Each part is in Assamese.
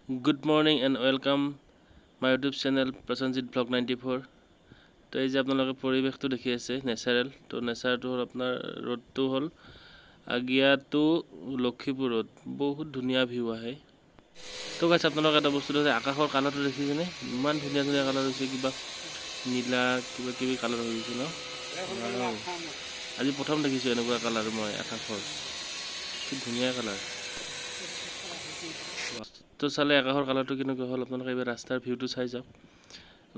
Good morning and welcome my YouTube channel Prasenjit Vlog 94. তো এই যে আপোনালোকে পৰিবেশটো দেখি আছে নেচাৰেল তো নেচাৰটো হ'ল আপোনাৰ ৰোডটো হ'ল আগিয়া টু লক্ষীপুৰ ৰোড বহুত ধুনীয়া ভিউ আহে তো গাইছ আপোনালোকে এটা বস্তু আছে আকাশৰ কালাৰটো দেখিছেনে ইমান ধুনীয়া ধুনীয়া কালাৰ হৈছে কিবা নীলা কিবা কিবি কালাৰ হৈ গৈছে ন আজি প্ৰথম দেখিছোঁ এনেকুৱা কালাৰ মই আকাশৰ কি ধুনীয়া কালাৰ তো চালে আকাশৰ কালাৰটো কেনেকুৱা হ'ল আপোনালোকে এইবাৰ ৰাস্তাৰ ভিউটো চাই যাওক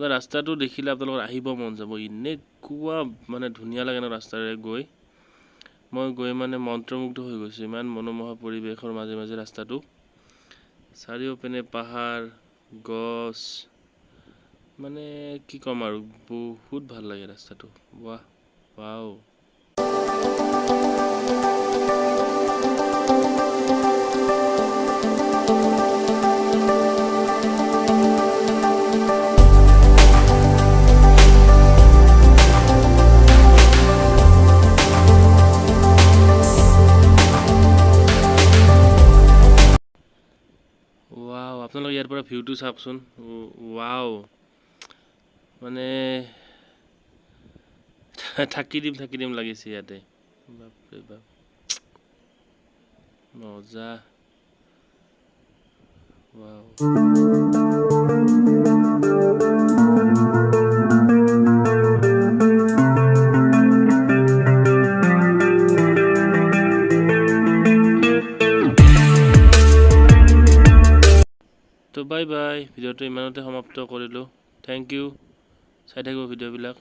ৰাস্তাটো দেখিলে আপোনালোকৰ আহিব মন যাব এনেকুৱা মানে ধুনীয়া লাগে ন ৰাস্তাৰে গৈ মই গৈ মানে মন্ত্ৰমুগ্ধ হৈ গৈছোঁ ইমান মনোমোহা পৰিৱেশৰ মাজে মাজে ৰাস্তাটো চাৰিওপিনে পাহাৰ গছ মানে কি ক'ম আৰু বহুত ভাল লাগে ৰাস্তাটো বাহ ৱাও ৱাও আপোনালোকে ইয়াৰ পৰা ভিউটো চাওকচোন ৱাও মানে থাকি দিম লাগিছে ইয়াতে বাপৰে বাপ মজা ৱাও তো বাই বাই ভিডিঅ'টো ইমানতে সমাপ্ত কৰিলোঁ থেংক ইউ চাই থাকিব ভিডিঅ'বিলাক